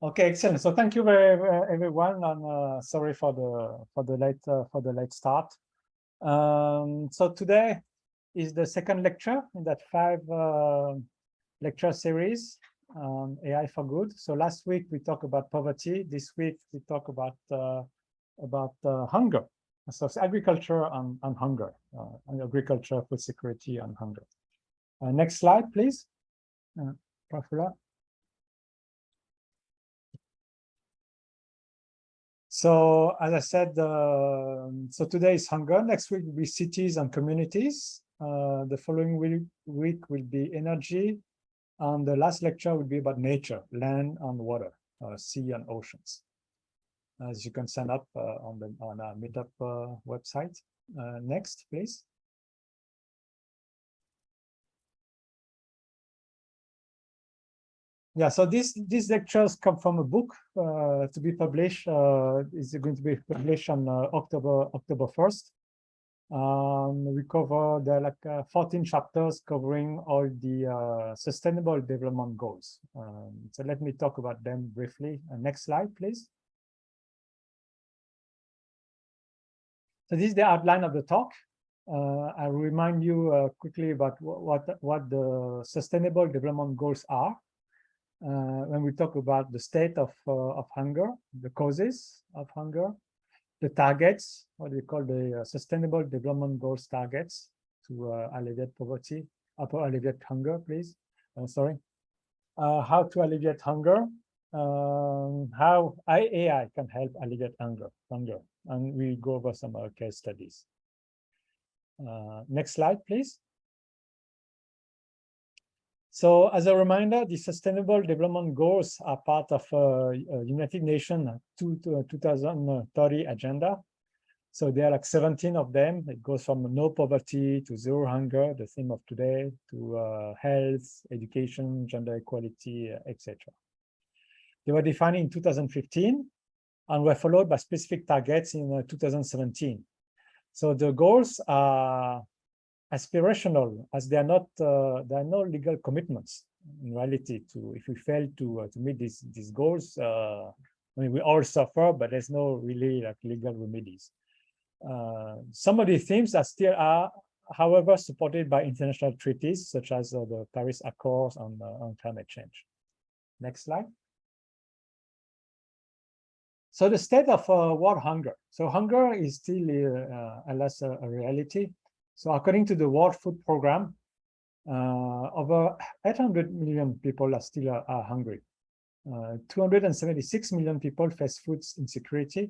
Okay, excellent. So thank you everyone, and sorry for the late start. So today is the second lecture in that 5 lecture series, AI for Good. So last week we talked about poverty. This week we talk about hunger. So it's agriculture and hunger, and agriculture, food security, and hunger. Next slide, please. Profula. So as I said, so today is hunger. Next week will be cities and communities. The following week will be energy. And the last lecture will be about nature, land and water, sea and oceans. As you can sign up on our Meetup website. Next, please. Yeah, so these lectures come from a book to be published. Is going to be published on October 1st. We cover there are like 14 chapters covering all the sustainable development goals. So let me talk about them briefly. Next slide, please. So this is the outline of the talk. I'll remind you quickly about what the sustainable development goals are. When we talk about the state of hunger, the causes of hunger, the targets, what we call the Sustainable Development Goals targets to alleviate poverty, alleviate hunger, please. Sorry. How to alleviate hunger, how AI can help alleviate hunger, and we go over some case studies. Next slide, please. So as a reminder, the Sustainable Development Goals are part of United Nations 2030 agenda. So there are like 17 of them. It goes from no poverty to zero hunger, the theme of today, to health, education, gender equality, etc. They were defined in 2015 and were followed by specific targets in 2017. So the goals are aspirational, as they are not there are no legal commitments in reality. To if we fail to meet these goals, I mean, we all suffer, but there's no really like legal remedies. Some of the themes are however supported by international treaties such as the Paris Accords on climate change. Next slide. So the state of world hunger. So hunger is still alas a reality. So according to the World Food Programme, over 800 million people are still hungry. 276 million people face food insecurity,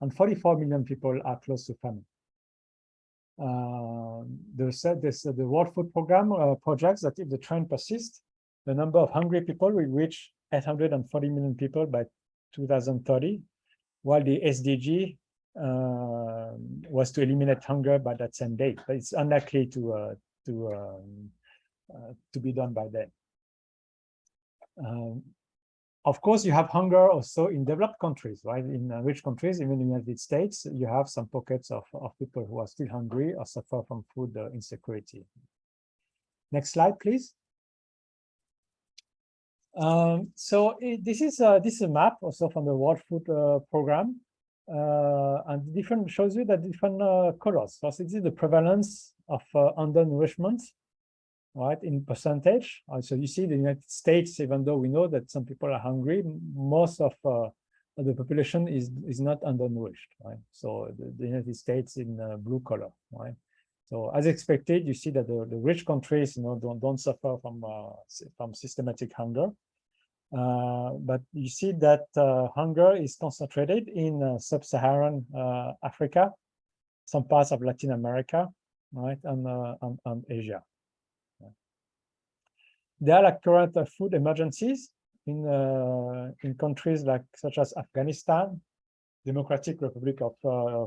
and 44 million people are close to famine. The World Food Programme projects that if the trend persists, the number of hungry people will reach 840 million people by 2030, while the SDG was to eliminate hunger by that same date, but it's unlikely to be done by then. Of course, you have hunger also in developed countries, right? In rich countries, even in the United States, you have some pockets of people who are still hungry or suffer from food insecurity. Next slide, please. This is a map also from the World Food Programme. And different shows you that different colors. So this is the prevalence of undernourishment, right, in percentage. So you see the United States, even though we know that some people are hungry, most of the population is not undernourished, right? So the United States in blue color, right? So as expected, you see that the rich countries, don't suffer from systematic hunger. But you see that hunger is concentrated in sub-Saharan Africa, some parts of Latin America, right, and Asia. There are like current food emergencies in countries such as Afghanistan, Democratic Republic of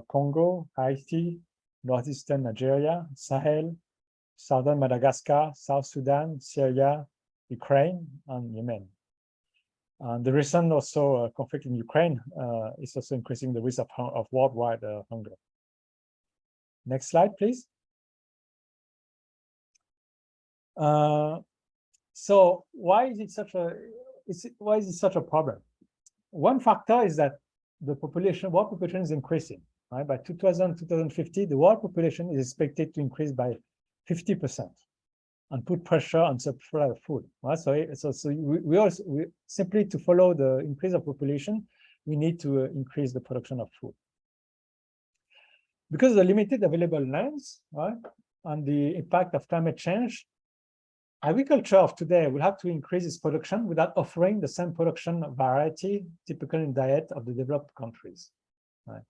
Congo, Haiti, northeastern Nigeria, Sahel, southern Madagascar, South Sudan, Syria, Ukraine, and Yemen. And the recent also conflict in Ukraine is also increasing the risk of worldwide hunger. Next slide, please. So why is it such a problem? one factor is that the world population is increasing. Right? By 2050, the world population is expected to increase by 50% and put pressure on supply of food. Right? So we simply, to follow the increase of population, we need to increase the production of food. Because of the limited available lands, right, and the impact of climate change, agriculture of today will have to increase its production without offering the same production variety typical in diet of the developed countries. Right?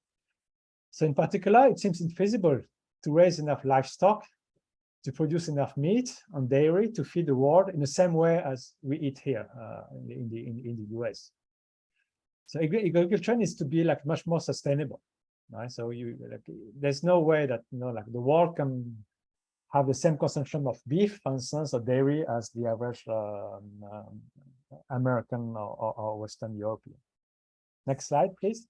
So in particular, it seems infeasible to raise enough livestock to produce enough meat and dairy to feed the world in the same way as we eat here in the US. So agriculture needs to be like much more sustainable. Right? So there's no way that like the world can have the same consumption of beef, for instance, or dairy as the average American or Western European. Next slide, please.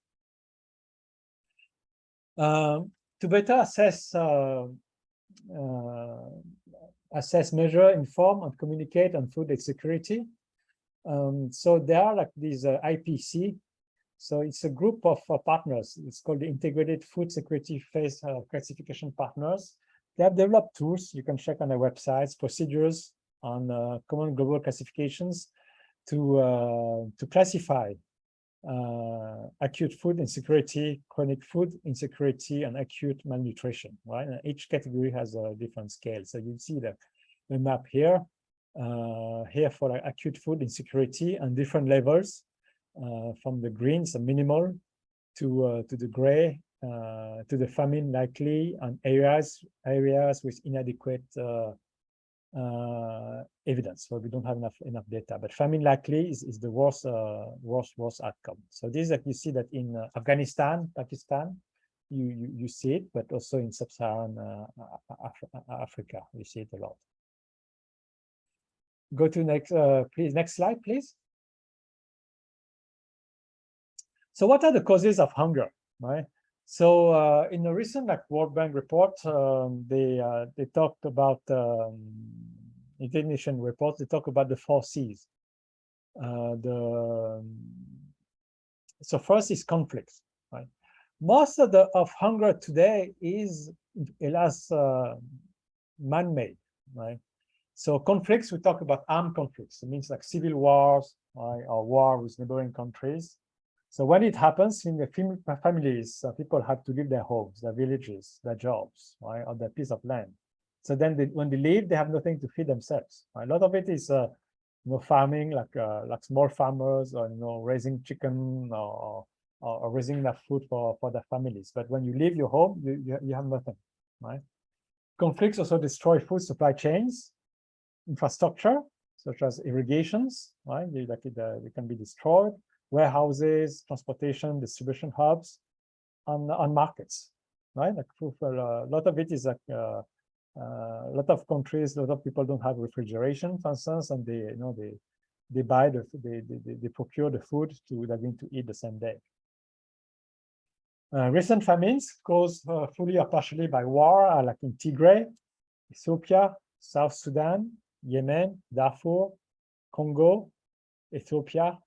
To better assess, measure, inform, and communicate on food insecurity. So there are like these IPC. So it's a group of partners. It's called the Integrated Food Security Phase Classification Partners. They have developed tools you can check on their websites, procedures on common global classifications to classify acute food insecurity, chronic food insecurity, and acute malnutrition. Right, and each category has a different scale. So you see the map here. Here for like acute food insecurity and different levels, from the green, so minimal, to the gray, to the famine likely, and areas with inadequate evidence, where we don't have enough data. But famine likely is the worst outcome. So this, like you see that in Afghanistan, Pakistan, you see it, but also in sub-Saharan Africa, you see it a lot. Go to next, please. Next slide, please. So what are the causes of hunger? Right. So in a recent World Bank report, they talked about United Nations report. They talk about the 4 C's. So first is conflicts. Right. Most of hunger today is, alas, man-made. Right. So conflicts, we talk about armed conflicts. It means like civil wars, right, or war with neighboring countries. So when it happens in the families, people have to leave their homes, their villages, their jobs, right, or their piece of land. So then when they leave, they have nothing to feed themselves. Right? A lot of it is farming, like small farmers, or raising chicken or raising enough food for their families. But when you leave your home, you have nothing. Right? Conflicts also destroy food supply chains, infrastructure such as irrigations. Right? They can be destroyed. Warehouses, transportation, distribution hubs, on markets, right? Like a lot of it is like a lot of countries, a lot of people don't have refrigeration, for instance, and they buy they procure the food they're going to eat the same day. Recent famines caused fully or partially by war, like in Tigray, Ethiopia, South Sudan, Yemen, Darfur, Congo, Ethiopia.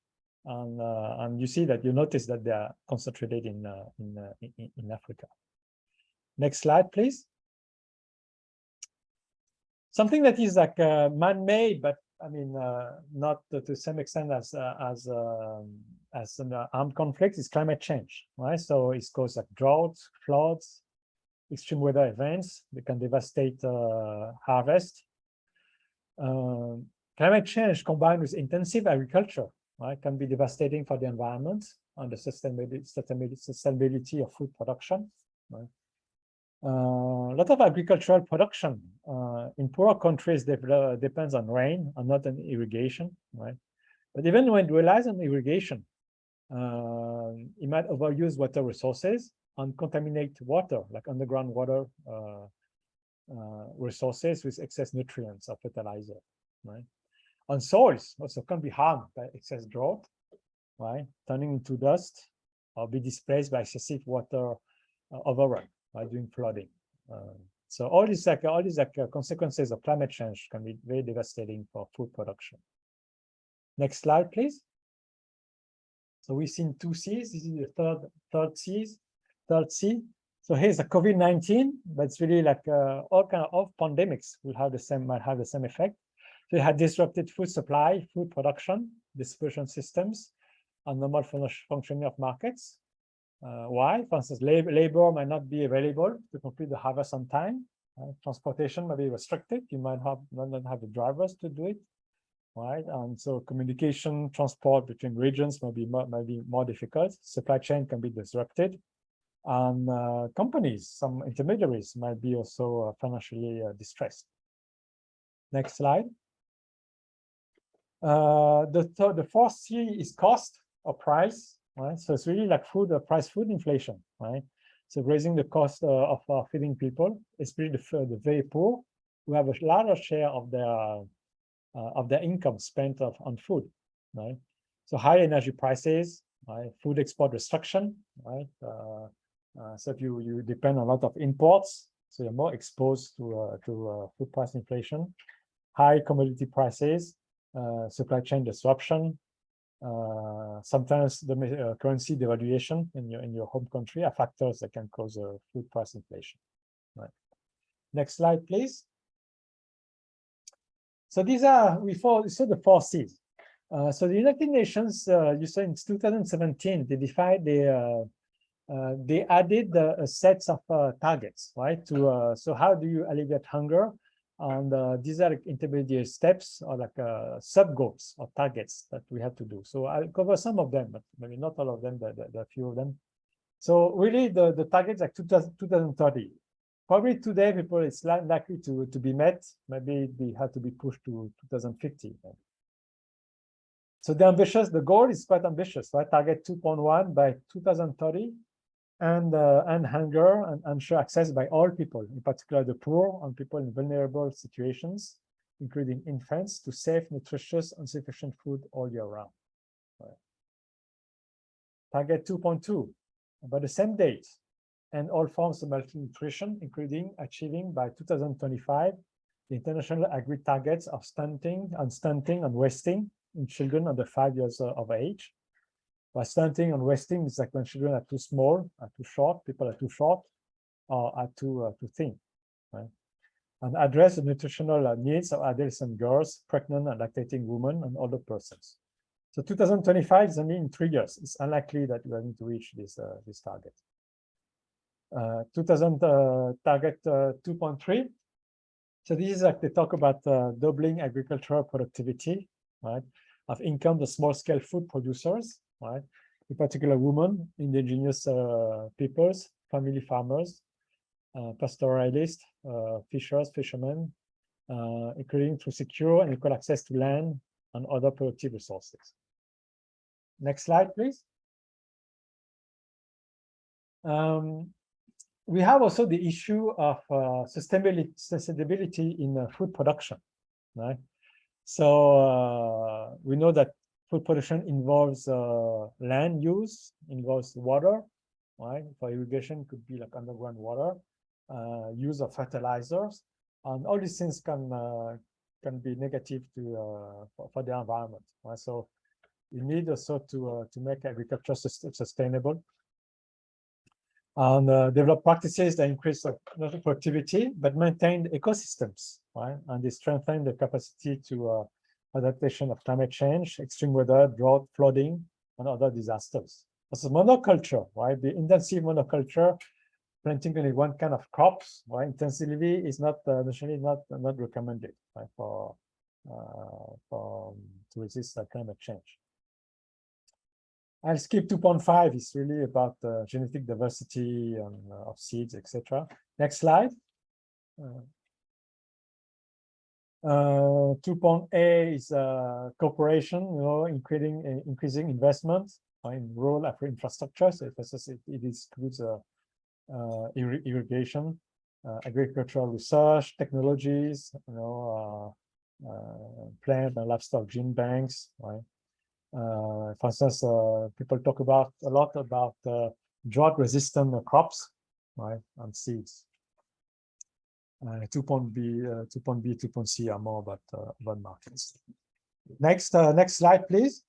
And you see that, you notice that they are concentrated in Africa. Next slide, please. Something that is like man-made, but I mean not to the same extent as an armed conflict, is climate change, right? So it's caused like droughts, floods, extreme weather events. They can devastate harvest. Climate change combined with intensive agriculture, right, can be devastating for the environment and the sustainability of food production. Right? A lot of agricultural production in poorer countries depends on rain and not on irrigation. Right? But even when it relies on irrigation, it might overuse water resources and contaminate water, like underground water resources with excess nutrients or fertilizer. Right? On soils also can be harmed by excess drought, right, turning into dust or be displaced by excessive water overrun, right, during flooding. So all these consequences of climate change can be very devastating for food production. Next slide, please. So we've seen 2 C's. This is the third C. So here's the COVID-19, but it's really like all kind of pandemics will have the same, might have the same effect. So it had disrupted food supply, food production, distribution systems, and normal functioning of markets. Why? For instance, labor might not be available to complete the harvest on time. Transportation might be restricted. You might not have the drivers to do it, right? And so communication, transport between regions might be more difficult. Supply chain can be disrupted. And companies, some intermediaries might be also financially distressed. Next slide. The fourth C is cost or price, right? So it's really like food inflation, right? So raising the cost of feeding people, especially the very poor, who have a larger share of their income spent on food, right? So high energy prices, right? Food export restriction, right? So if you depend on a lot of imports, so you're more exposed to food price inflation. High commodity prices, supply chain disruption, sometimes the currency devaluation in your home country are factors that can cause food price inflation. Right. Next slide, please. So these are the 4 C's. So the United Nations, you saw in 2017, they added a sets of targets, right? So how do you alleviate hunger? And these are like intermediate steps or like sub goals or targets that we have to do. So I'll cover some of them, but maybe not all of them, but there are a few of them. So really the targets like 2030. Probably today, people, it's likely to be met. Maybe they have to be pushed to 2050. So the goal is quite ambitious, right? Target 2.1 by 2030, and hunger and unsure access by all people, in particular the poor and people in vulnerable situations, including infants, to safe, nutritious, and sufficient food all year round. Right. Target 2.2, by the same date, and all forms of malnutrition, including achieving by 2025 the international agreed targets of stunting and wasting in children under 5 years of age. By stunting and wasting is like when children are too small, are too short, people are too short, or are too thin, right? And address the nutritional needs of adolescent girls, pregnant and lactating women, and older persons. So 2025 is only in 3 years. It's unlikely that we are going to reach this target. 2000 target 2.3. So this is like they talk about doubling agricultural productivity, right, of income the small-scale food producers, right, in particular women, indigenous peoples, family farmers, pastoralists, fishers, fishermen, including through secure and equal access to land and other productive resources. Next slide, please. We have also the issue of sustainability in food production, right? So we know that food production involves land use, involves water, right? For irrigation, it could be like underground water, use of fertilizers, and all these things can be negative for the environment, right? So you need also to make agriculture sustainable, and develop practices that increase productivity but maintain ecosystems, right? And they strengthen the capacity to adaptation of climate change, extreme weather, drought, flooding, and other disasters. Also, monoculture, right? The intensive monoculture, planting only one kind of crops, right? Intensively is not necessarily not recommended, right? To resist climate change. I'll skip 2.5. It's really about genetic diversity of seeds, etc. Next slide. 2.A is cooperation, increasing investment in rural infrastructure. So it includes irrigation, agricultural research, technologies, plant and livestock gene banks, right? For instance, people talk a lot about drought-resistant crops, right, and seeds. 2.B, 2.C are more about markets. Next slide, please.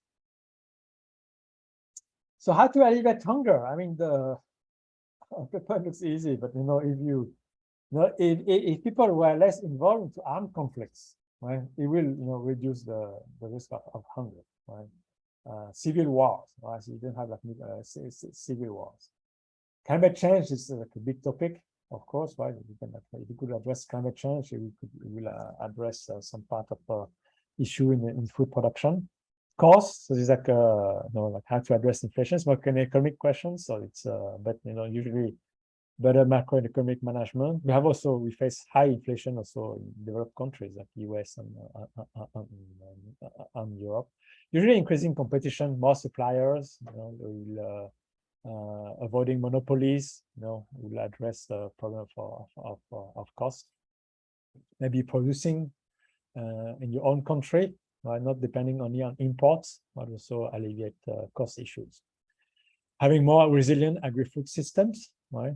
So how to alleviate hunger? I mean, the paper looks easy, but if you know, if people were less involved into armed conflicts, right, it will reduce the risk of hunger, right? Civil wars, right? So you don't have like civil wars. Climate change is like a big topic, of course, right? If you could address climate change, it will address some part of issue in food production. Costs, so it's like like how to address inflation. It's more an economic question, so it's but usually better macroeconomic management. We face high inflation also in developed countries like US and Europe. Usually increasing competition, more suppliers, avoiding monopolies, will address the problem of cost. Maybe producing in your own country, right? Not depending only on imports, but also alleviate cost issues. Having more resilient agri-food systems, right?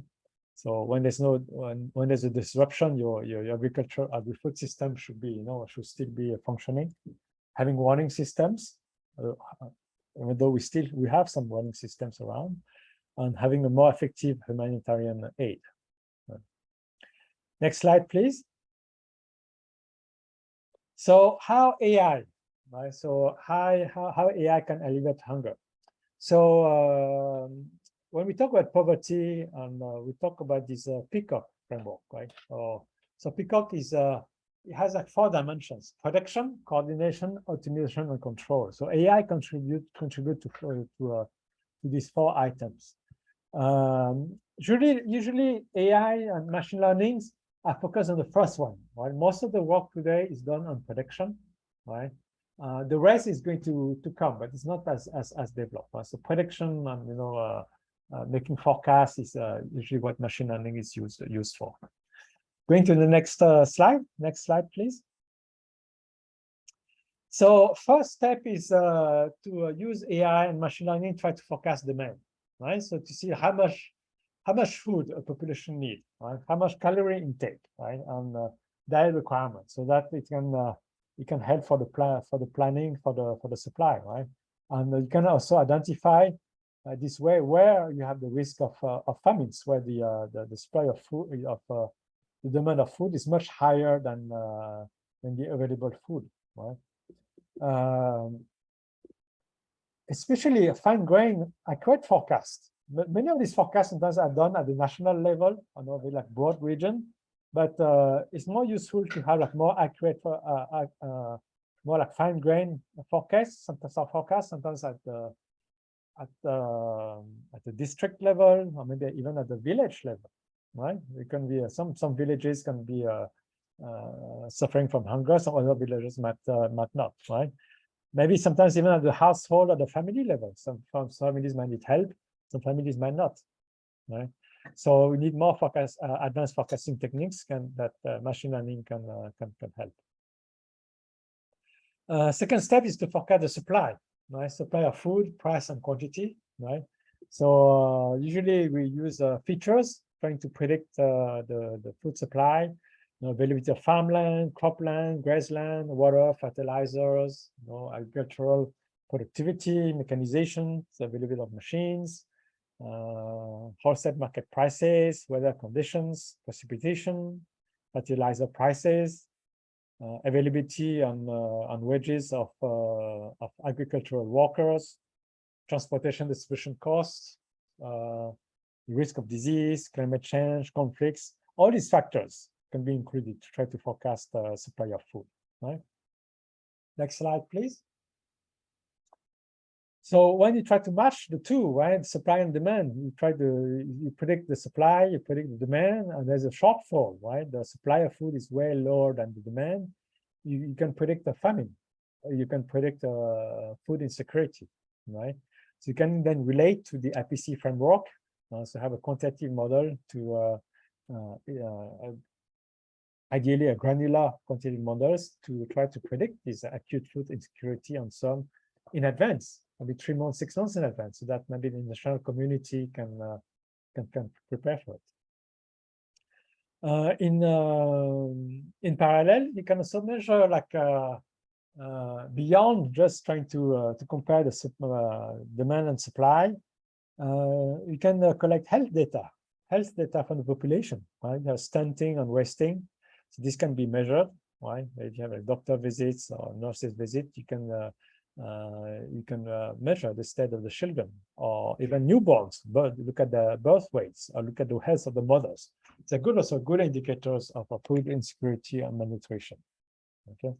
So when there's when there's a disruption, your agricultural agri-food system should be, should still be functioning. Having warning systems, even though we have some warning systems around, and having a more effective humanitarian aid. Next slide, please. So how AI, right? So how AI can alleviate hunger. So when we talk about poverty, and we talk about this Peacock framework, right? So Peacock is it has like 4 dimensions: prediction, coordination, optimization, and control. So AI contribute to these 4 items. Usually AI and machine learning are focused on the first one, right? Most of the work today is done on prediction, right? The rest is going to come, but it's not as developed. Right? So prediction and making forecasts is usually what machine learning is used for. Going to the next slide. Next slide, please. So first step is to use AI and machine learning to try to forecast demand, right? So to see how much food a population needs, right? How much calorie intake, right? And diet requirements, so that it can help for the planning for the supply, right? And you can also identify this way where you have the risk of famines, where the supply of food the demand of food is much higher than the available food, right? Especially a fine-grained accurate forecast. Many of these forecasts sometimes are done at the national level, very like broad region, but it's more useful to have like more accurate, more like fine-grained forecasts. Sometimes at the district level, or maybe even at the village level, right? It can be some villages can be suffering from hunger, some other villages might not, right? Maybe sometimes even at the household or the family level, some families might need help, some families might not, right? So we need more advanced forecasting techniques that machine learning can help. Second step is to forecast the supply, right? Supply of food, price, and quantity, right? So usually we use features trying to predict the food supply, availability of farmland, cropland, grassland, water, fertilizers, agricultural productivity, mechanization, the availability of machines, wholesale market prices, weather conditions, precipitation, fertilizer prices, availability on wages of agricultural workers, transportation distribution costs, risk of disease, climate change, conflicts. All these factors can be included to try to forecast the supply of food, right? Next slide, please. So when you try to match the two, right, supply and demand, you predict the supply, you predict the demand, and there's a shortfall, right? The supply of food is way lower than the demand. You can predict a famine, or you can predict food insecurity, right? So you can then relate to the IPC framework, so have a quantitative model to ideally a granular quantitative models to try to predict this acute food insecurity on some in advance, maybe 3 months, 6 months in advance, so that maybe the international community can prepare for it. In parallel, you can also measure like beyond just trying to compare the demand and supply. You can collect health data from the population, right? Stunting and wasting. So this can be measured, right? If you have a doctor visits or nurses visit, you can measure the state of the children or even newborns. But look at the birth weights or look at the health of the mothers. It's also good indicators of food insecurity and malnutrition. Okay.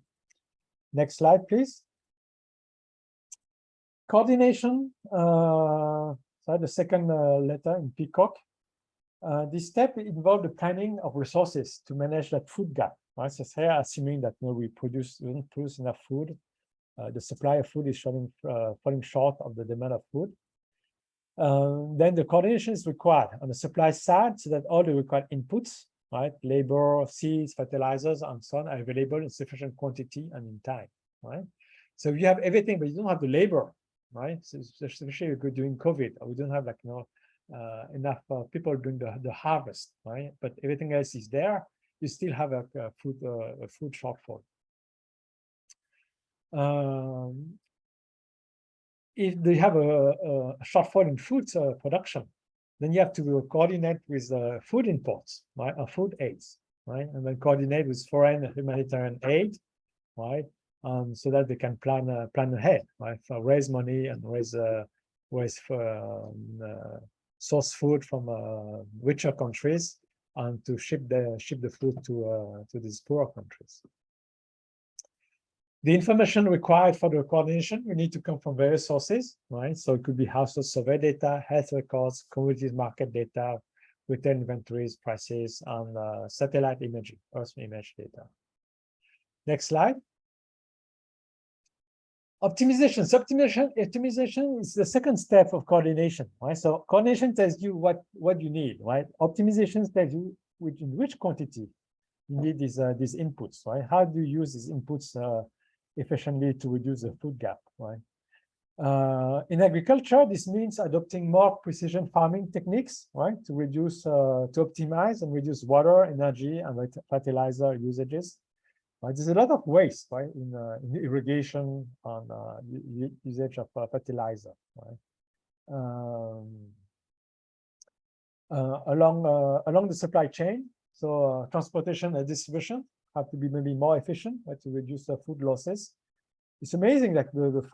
Next slide, please. Coordination. So the second letter in peacock. This step involved the planning of resources to manage that food gap. Right? So here, assuming that we don't produce enough food, the supply of food is falling short of the demand of food. Then the coordination is required on the supply side, so that all the required inputs, right, labor, seeds, fertilizers, and so on, are available in sufficient quantity and in time. Right. So you have everything, but you don't have the labor. Right. So especially during COVID, we don't have enough people doing the harvest, right? But everything else is there. You still have a food shortfall. If they have a shortfall in food production, then you have to coordinate with food imports, right, or food aids, right, and then coordinate with foreign humanitarian aid, right, so that they can plan ahead, right, for raise money and source food from richer countries and to ship the food to these poorer countries. The information required for the coordination will need to come from various sources, right? So it could be household survey data, health records, commodities market data, retail inventories, prices, and satellite imaging, Earth image data. Next slide. Optimization. So optimization is the second step of coordination, right? So coordination tells you what you need, right? Optimization tells you in which quantity you need these inputs, right? How do you use these inputs efficiently to reduce the food gap, right? In agriculture, this means adopting more precision farming techniques, right, to optimize and reduce water, energy, and fertilizer usages. Right? There's a lot of waste, right, in irrigation and usage of fertilizer, right? Along the supply chain, so transportation and distribution have to be maybe more efficient, right, to reduce food losses. It's amazing that the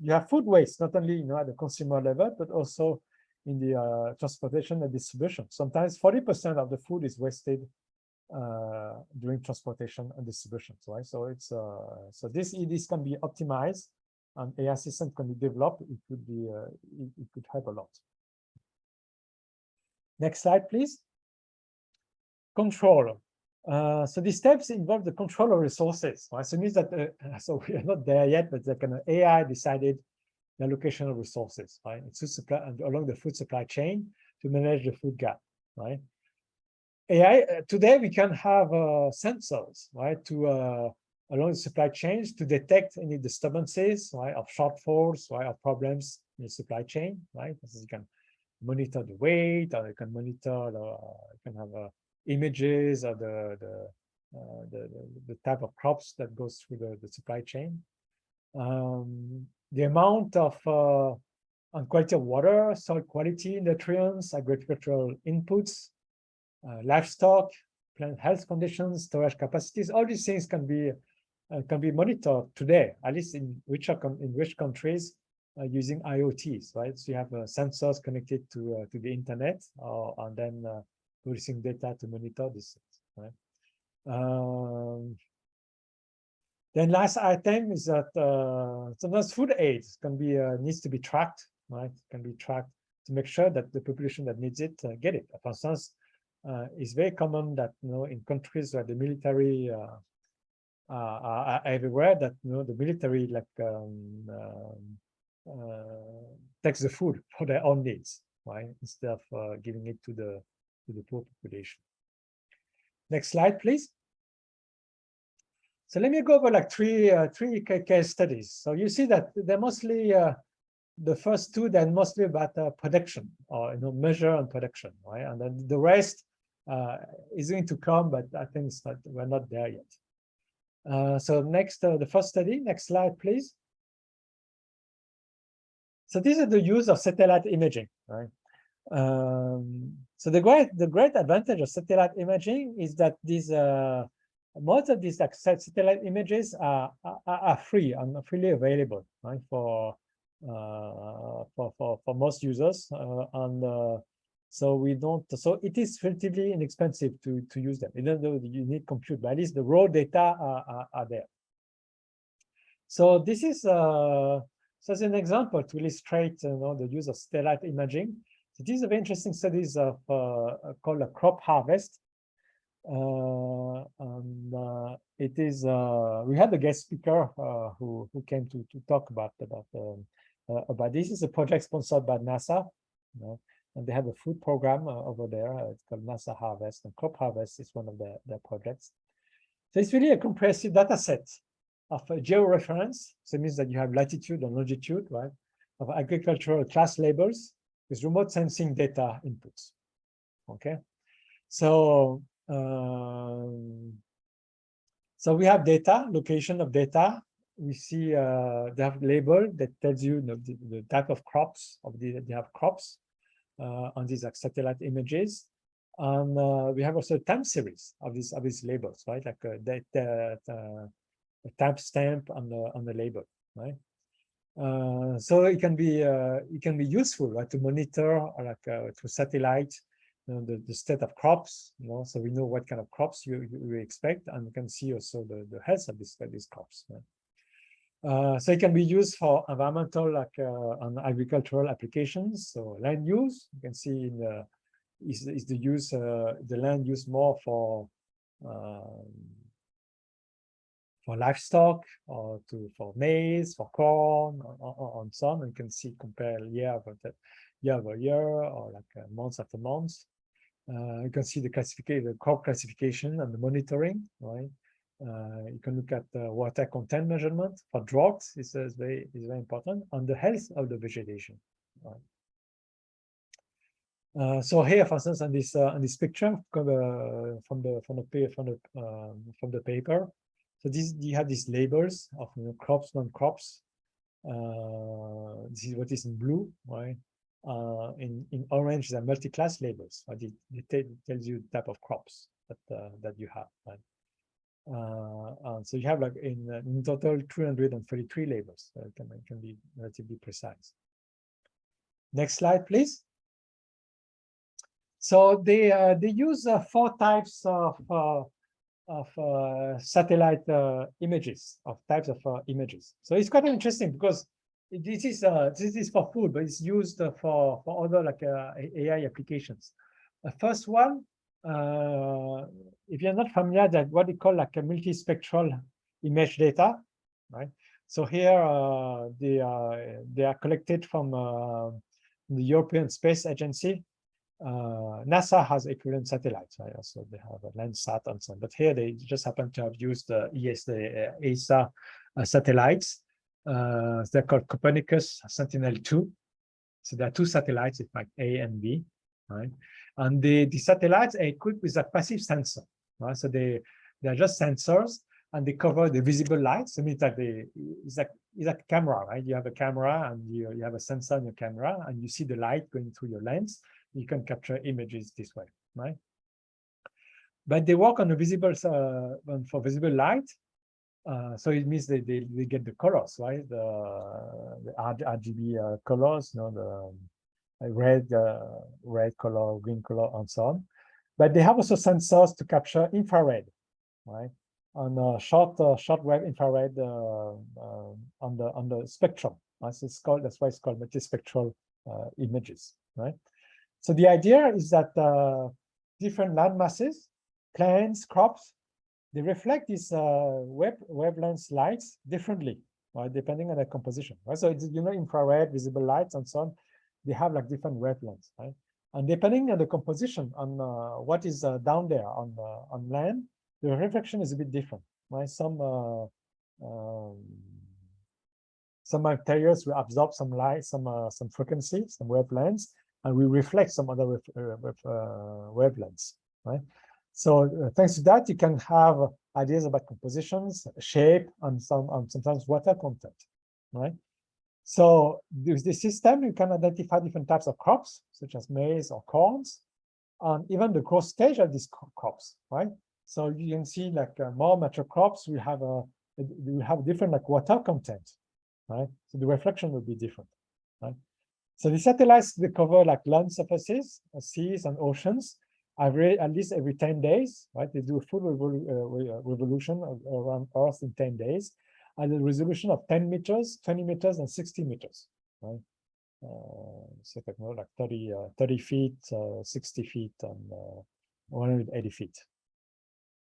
you have food waste not only at the consumer level but also in the transportation and distribution. Sometimes 40% of the food is wasted during transportation and distribution, right? So it's so this can be optimized and AI system can be developed. It could help a lot. Next slide, please. Control. So these steps involve the control of resources, right? So it means that so we are not there yet, but the kind of AI decided the allocation of resources, right? It's to supply along the food supply chain to manage the food gap, right? AI today we can have sensors, right, to along the supply chains to detect any disturbances, right, of shortfalls, right, of problems in the supply chain, right? So you can monitor the weight, or you can monitor you can have images of the type of crops that goes through the supply chain. The amount of and quality of water, soil quality, nutrients, agricultural inputs, livestock, plant health conditions, storage capacities, all these things can be monitored today, at least in rich countries, using IoTs, right? So you have sensors connected to the internet, and then producing data to monitor these things, right? Then last item is that sometimes food aid needs to be tracked, right? Can be tracked to make sure that the population that needs it get it. For instance, it's very common that in countries where the military are everywhere, that the military takes the food for their own needs, right? Instead of giving it to the poor population. Next slide, please. So let me go over three case studies. So you see that they're mostly the first two, they're mostly about production or measure and production, right? And then the rest is going to come, but I think we're not there yet. So next, the first study. Next slide, please. So this is the use of satellite imaging, right? So the great advantage of satellite imaging is that these most of these satellite images are free and freely available, right, for most users, so we don't. So it is relatively inexpensive to use them, even though you need compute. But at least the raw data are there. So this is so as an example to illustrate the use of satellite imaging. So these are very interesting studies of called a crop harvest. It is we had a guest speaker who came to talk about this. Is a project sponsored by NASA, and they have a food program over there. It's called NASA Harvest, and crop harvest is one of their projects. So it's really a comprehensive data set of georeference. So it means that you have latitude and longitude, right, of agricultural class labels with remote sensing data inputs. Okay, so so we have data, location of data. We see they have label that tells you the type of crops they have crops on these satellite images, and we have also a time series of these labels, right? Like a timestamp on the label, right? So it can be useful, right, to monitor like through satellite the state of crops, so we know what kind of crops you expect, and you can see also the health of these crops. Right? So it can be used for environmental, like and agricultural applications. So land use, you can see in the is the use the land used more for livestock, or for maize, for corn, on some. And you can see compare year over year, or like month after month. You can see the crop classification and the monitoring, right? You can look at water content measurement for droughts. Is very important, and the health of the vegetation. Right? So here, for instance, on this picture from the paper. So you have these labels of crops, non-crops. This is what is in blue, right? In orange, there are multi-class labels. Right? It tells you the type of crops that you have. Right? So you have like in total 333 labels. So it can be relatively precise. Next slide, please. So they use 4 types of satellite images, of types of images. So it's quite interesting because this is for food, but it's used for other like AI applications. The first one, if you're not familiar, that what we call like a multispectral image data, right? So here they are collected from the European Space Agency. NASA has equivalent satellites, right? So they have a Landsat and so on. But here they just happen to have used the ESA satellites. They're called Copernicus Sentinel-2. So there are 2 satellites, it's like A and B, right? And the satellites are equipped with a passive sensor, right? So they are just sensors, and they cover the visible light. So it means that it's like a camera, right? You have a camera, and you have a sensor on your camera, and you see the light going through your lens. You can capture images this way, right? But they work on the visible for visible light. So it means they get the colors, right? The RGB colors, the red color, green color, and so on. But they have also sensors to capture infrared, right? On short-wave infrared on the spectrum. Right? So that's why it's called multispectral images, right? So the idea is that different land masses, plants, crops, they reflect these wavelength lights differently, right, depending on their composition. Right? So it's, infrared, visible lights, and so on. They have like different wavelengths, right? And depending on the composition, on what is down there on land, the reflection is a bit different, right? Some materials will absorb some light, some frequency, some wavelengths, and we reflect some other wavelengths, right? So thanks to that, you can have ideas about compositions, shape, and sometimes water content, right? So with this system, you can identify different types of crops, such as maize or corns, and even the growth stage of these crops, right? So you can see like more mature crops will have different like water content, right? So the reflection will be different, right? So the satellites, they cover like land surfaces, seas and oceans, at least every 10 days, right? They do a full revolution around Earth in 10 days, at a resolution of 10 meters, 20 meters, and 60 meters, right? So like 30 feet, 60 feet, and 180 feet.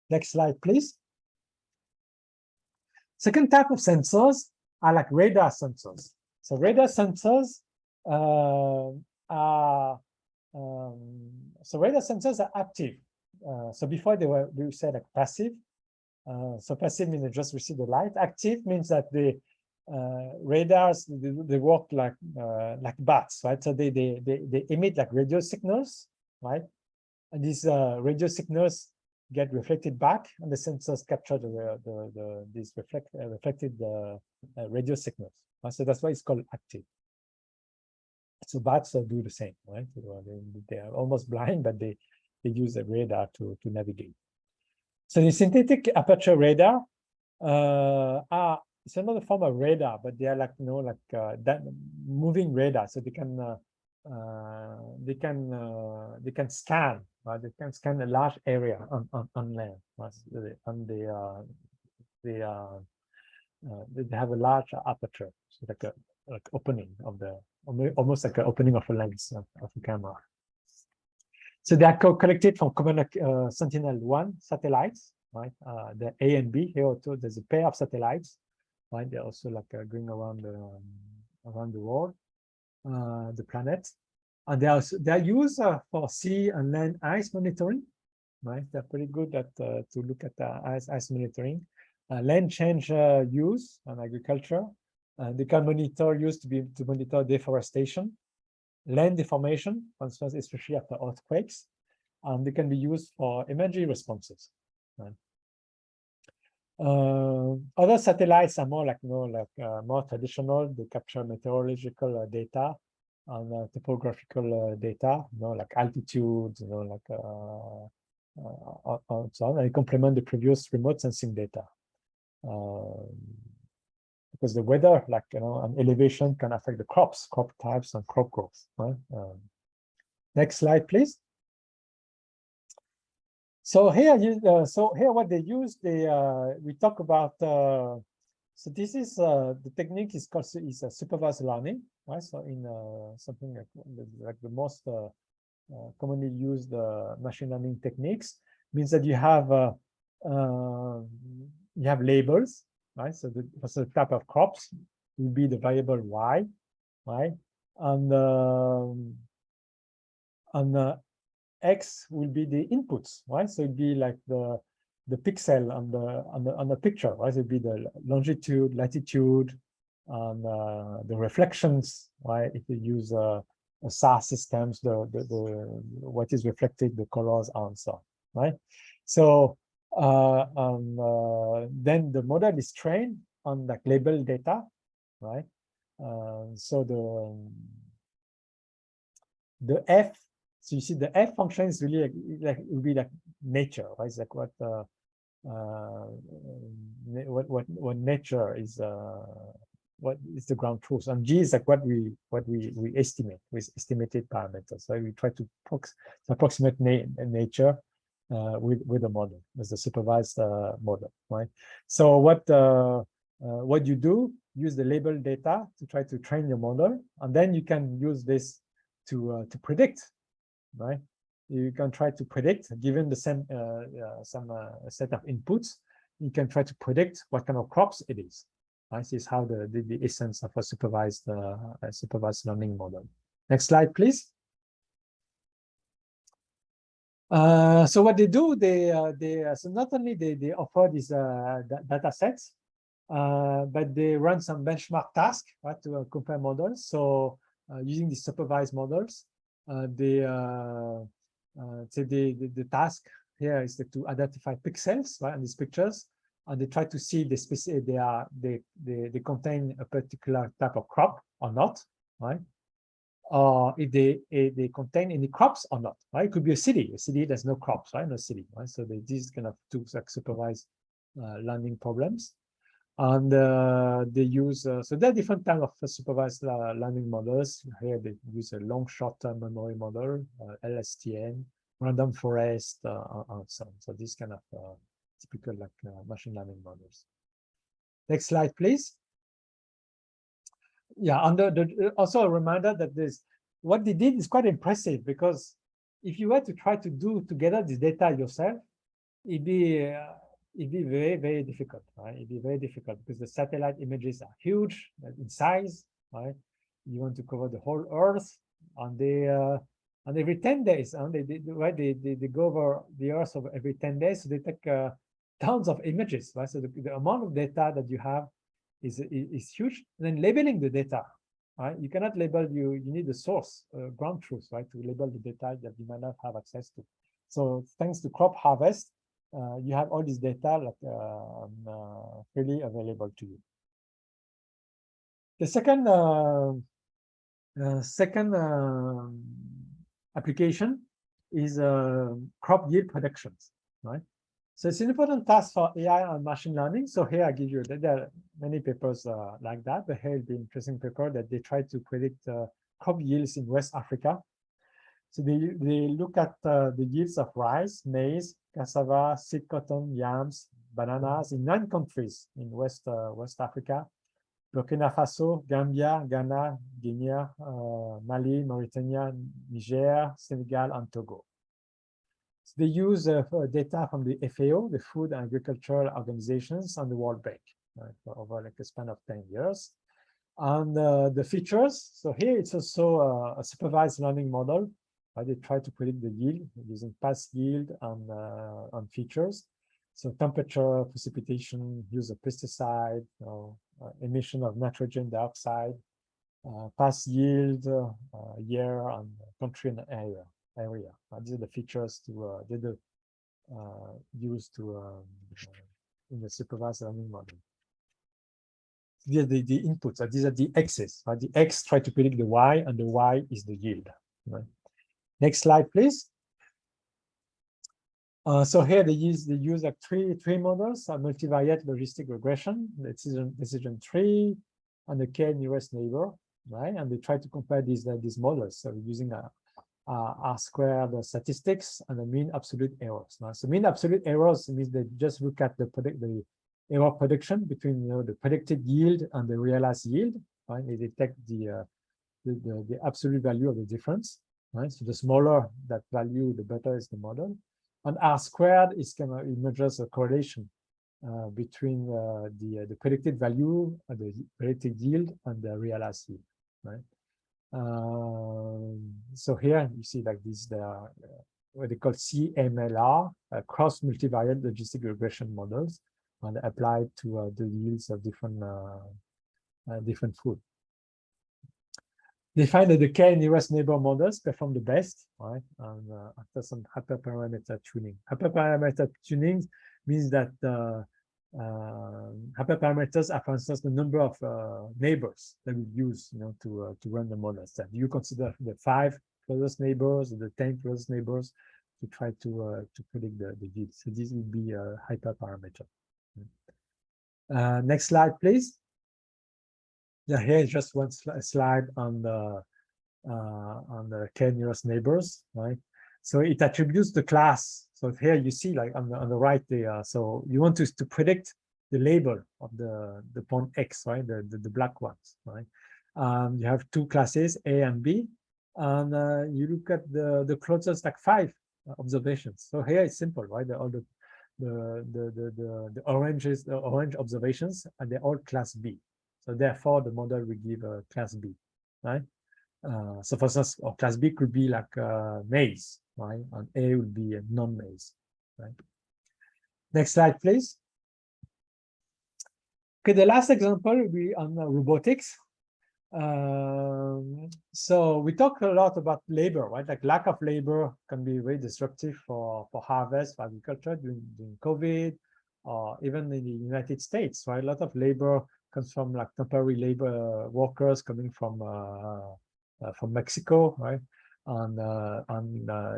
Next slide, please. Second type of sensors are like radar sensors. So radar sensors are active. So before we said like passive. So passive means they just receive the light. Active means that the radars they work like bats, right? So they emit like radio signals, right? And these radio signals get reflected back, and the sensors capture these reflected radio signals. So that's why it's called active. So bats do the same, right? They are almost blind, but they use the radar to navigate. So the synthetic aperture radar it's another form of radar, but they are like that moving radar. So they can scan, right? They can scan a large area on land. Right? They have a large aperture, so like opening of almost like an opening of a lens of a camera. So they are collected from common Sentinel-1 satellites, right? The A and B here too. There's a pair of satellites, right? They're also like going around the world, the planet, and they are used for sea and land ice monitoring, right? They're pretty good at to look at ice monitoring, land change use and agriculture. They can monitor to monitor deforestation, land deformation, for instance, especially after earthquakes. They can be used for emergency responses. Right? Other satellites are more like more traditional. They capture meteorological data and topographical data, like altitude, like so on. They complement the previous remote sensing data. Because the weather, and elevation can affect the crop types and crop growth. Right? Next slide, please. So here, what they use, we talk about. So this is the technique is called supervised learning, right? So in something like the most commonly used machine learning techniques means that you have labels, right? So the type of crops will be the variable y, right? And X will be the inputs, right? So it'd be like the pixel on the picture, right? It'd be the longitude, latitude, and the reflections, right? If you use SAS systems, what is reflected, the colors, and so on, right? So then the model is trained on like label data, right? So the F. So you see, the F function is really like it would be like nature, right? It's like what nature is. What is the ground truth? And G is like what we estimate with estimated parameters. So we try to approximate nature with a model, with the supervised model, right? So what you do? Use the label data to try to train your model, and then you can use this to predict. Right, you can try to predict, given the same some set of inputs, you can try to predict what kind of crops it is. Right, this is how the essence of a supervised learning model. Next slide, please. So what they do, so not only they offer these data sets, but they run some benchmark tasks, right, to compare models. So using the supervised models. The task here is to identify pixels, right, in these pictures, and they try to see the specific they contain a particular type of crop or not, right? Or if they contain any crops or not, right? It could be a city there's no crops, right? No city, right? So these kind of tools like supervised learning problems. And they use, so there are different types of supervised learning models. Here they use a long short-term memory model, LSTM, random forest, and so on. So these kind of typical like machine learning models. Next slide, please. Yeah, also a reminder that what they did is quite impressive, because if you were to try to do together this data yourself, it'd be very, very difficult, right? It'd be very difficult because the satellite images are huge in size, right? You want to cover the whole Earth, and every 10 days, and they go over the Earth over every 10 days, so they take tons of images, right? So the amount of data that you have is huge. And then labeling the data, right? You cannot label, you need the source, ground truth, right? To label the data that you might not have access to. So thanks to crop harvest, you have all this data like freely available to you. The second application is crop yield predictions, right? So it's an important task for AI and machine learning. So here I give you, there are many papers like that, but here is the interesting paper that they try to predict crop yields in West Africa. So they look at the yields of rice, maize, cassava, seed cotton, yams, bananas in 9 countries in West Africa: Burkina Faso, Gambia, Ghana, Guinea, Mali, Mauritania, Niger, Senegal, and Togo. So they use data from the FAO, the Food and Agricultural Organizations, and the World Bank, right, for over like a span of 10 years. And the features, so here it's also a supervised learning model. Right? They try to predict the yield using past yield and features. So temperature, precipitation, use of pesticide, emission of nitrogen dioxide, past yield, year, and country and area. These are the features to use to in the supervised learning model. These are the inputs. These are the x's. Right? The x try to predict the y, and the y is the yield. Right? Next slide, please. So here they use like three models: a multivariate logistic regression, decision tree, and the k nearest neighbor. Right? And they try to compare these models. So using R-squared statistics and the mean absolute errors. Right? So mean absolute errors means they just look at the error prediction between the predicted yield and the realized yield. Right? They detect the absolute value of the difference. Right? So the smaller that value, the better is the model. And R-squared is kind of, it measures a correlation between the predicted value, the predicted yield, and the realized yield. Right? So here you see like these, what they call CMLR, cross multivariate logistic regression models, and applied to the yields of different food. They find that the k nearest neighbor models perform the best, right? And after some hyperparameter tuning. Hyperparameter tuning means that hyperparameters are, for instance, the number of neighbors that we use, to run the models. That you consider the 5 closest neighbors or the 10 closest neighbors to try to predict the yield. So this would be a hyperparameter. Next slide, please. Yeah, here is just one slide on the k nearest neighbors, right? So it attributes the class. So here you see, like on the right there. So you want to predict the label of the point X, right? The black ones, right? You have 2 classes, A and B, and you look at the closest like 5 observations. So here it's simple, right? All the orange observations, and they're all class B. So therefore, the model will give a class B, right? So for instance, or class B could be like maize, right? And A would be a non-maize, right? Next slide, please. Okay, the last example will be on robotics. So we talk a lot about labor, right? Like lack of labor can be very disruptive for harvest, for agriculture during COVID, even in the United States, right? A lot of labor comes from like temporary labor workers coming from Mexico, right? And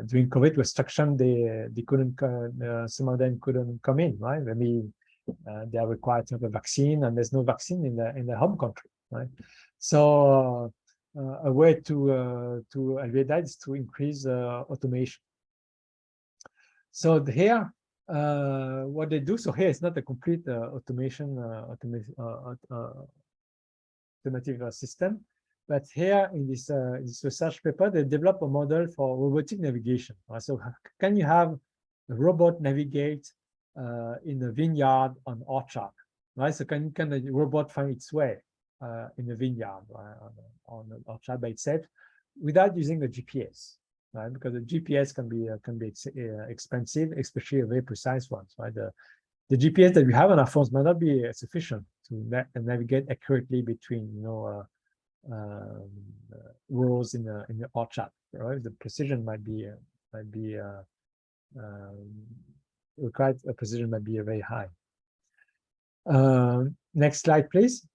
during COVID restriction, they couldn't, some of them couldn't come in, right? Maybe they are required to have a vaccine, and there's no vaccine in the home country, right? So a way to alleviate that is to increase automation. So here, what they do, so here it's not a complete automotive system, but here in this research paper, they develop a model for robotic navigation. So can you have a robot navigate in a vineyard on orchard, right? So can the robot find its way in the vineyard, right, on the orchard by itself without using a GPS, right? Because the GPS can be expensive, especially a very precise ones, right? The GPS that we have on our phones might not be sufficient to navigate accurately between, rows in the orchard, right? The precision might be required. Precision might be very high. Next slide, please.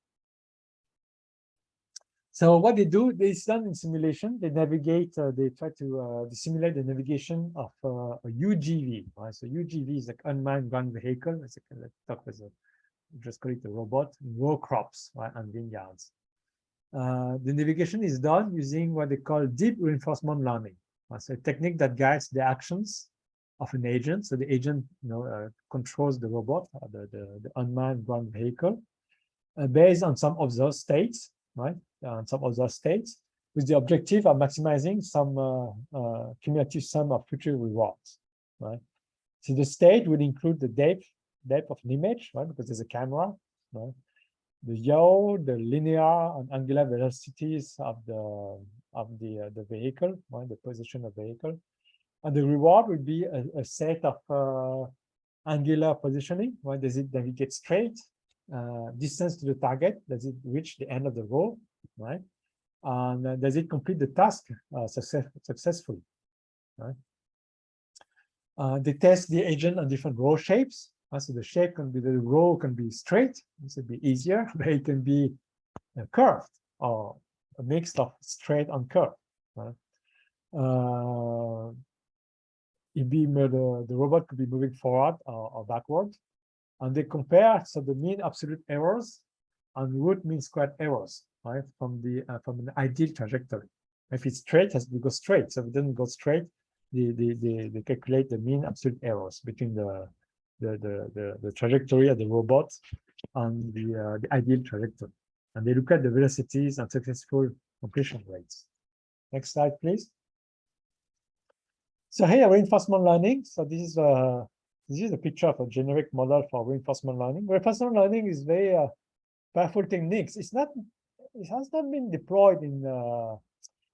So what they do, it's done in simulation. They navigate. They try to simulate the navigation of a UGV. Right? So UGV is like unmanned ground vehicle. Let's talk as just call it a robot. Row crops, right, and vineyards. The navigation is done using what they call deep reinforcement learning. So a technique that guides the actions of an agent. So the agent, controls the robot, the unmanned ground vehicle, based on some of those states, right? On some of those states, with the objective of maximizing some cumulative sum of future rewards, right? So the state would include the depth of an image, right? Because there's a camera, right? The yaw, the linear and angular velocities of the vehicle, right? The position of the vehicle, and the reward would be a set of angular positioning. Right? Does it navigate straight? Distance to the target? Does it reach the end of the row? Right? And does it complete the task successfully? Right? They test the agent on different row shapes. So the shape can be, the row can be straight, this would be easier, but it can be curved or a mix of straight and curved. Right? The robot could be moving forward or backward. And they compare, so the mean absolute errors and root mean squared errors, right, from an ideal trajectory. If it's straight, it has to go straight. So if it doesn't go straight, they calculate the mean absolute errors between the trajectory of the robot and the ideal trajectory. And they look at the velocities and successful completion rates. Next slide, please. So here, reinforcement learning. So this is a picture of a generic model for reinforcement learning. Reinforcement learning is very powerful techniques. It has not been deployed in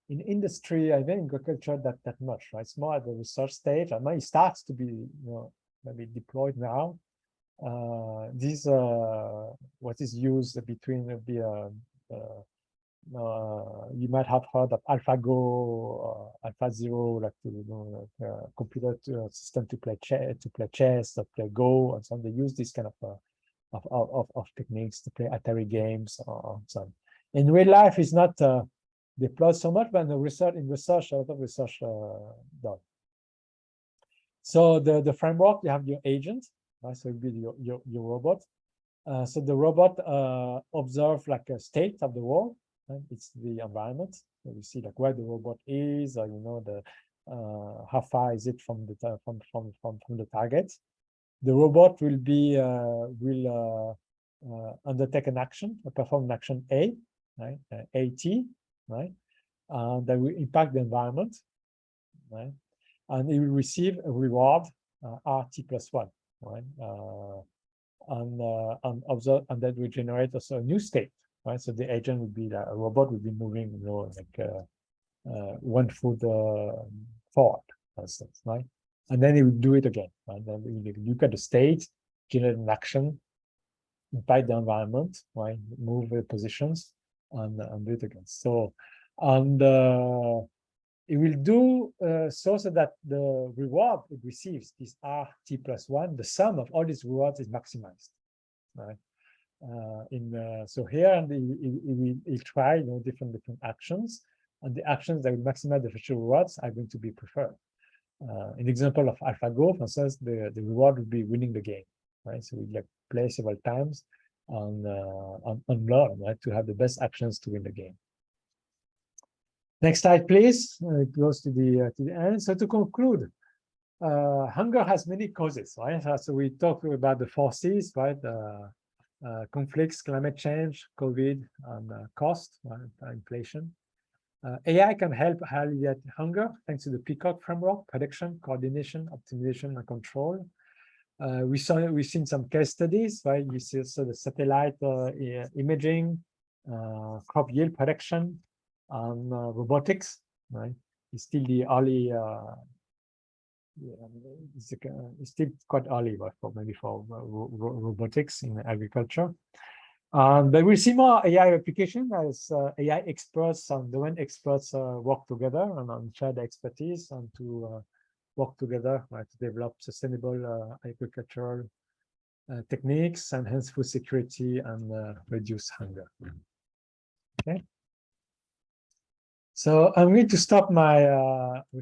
industry, even in agriculture that much, right? It's more at the research stage. And it starts to be, maybe deployed now. What is used between you might have heard of AlphaGo, AlphaZero, like computer system to play chess, or play Go, and so on. They use this kind of techniques to play Atari games or so on. In real life, it's not deployed so much, but in research, a lot of research done. So the framework, you have your agent, right? So it would be your robot. So the robot observes like a state of the world. Right? It's the environment. So you see like where the robot is, or how far is it from the target. The robot will be undertake an action, perform an action A, right? AT, right? That will impact the environment, right? And it will receive a reward RT+1, right? And that will generate also a new state, right? So the agent would be like a robot would be moving, like 1 foot forward, for instance, right? And then it would do it again, right? Then you look at the state, generate an action, impact the environment, right? Move the positions, and do it again. So, and it will do so that the reward it receives, this RT+1, the sum of all these rewards is maximized, right? So here, and it try different actions, and the actions that will maximize the future rewards are going to be preferred. In example of AlphaGo, for instance, the reward would be winning the game, right? So we play several times on learn, right, to have the best actions to win the game. Next slide, please. It goes to the end. So to conclude, hunger has many causes, right? So we talked about the 4 C's, right? Conflicts, climate change, COVID, and cost, inflation. AI can help alleviate hunger thanks to the Peacock framework: prediction, coordination, optimization, and control. We've seen some case studies, right? You see also the satellite imaging, crop yield prediction, and robotics, right? It's still the early, it's still quite early, but maybe for robotics in agriculture. But we'll see more AI application as AI experts and domain experts work together and share the expertise and to work together, right, to develop sustainable agricultural techniques, enhance food security, and reduce hunger. Okay. So I'm going to stop my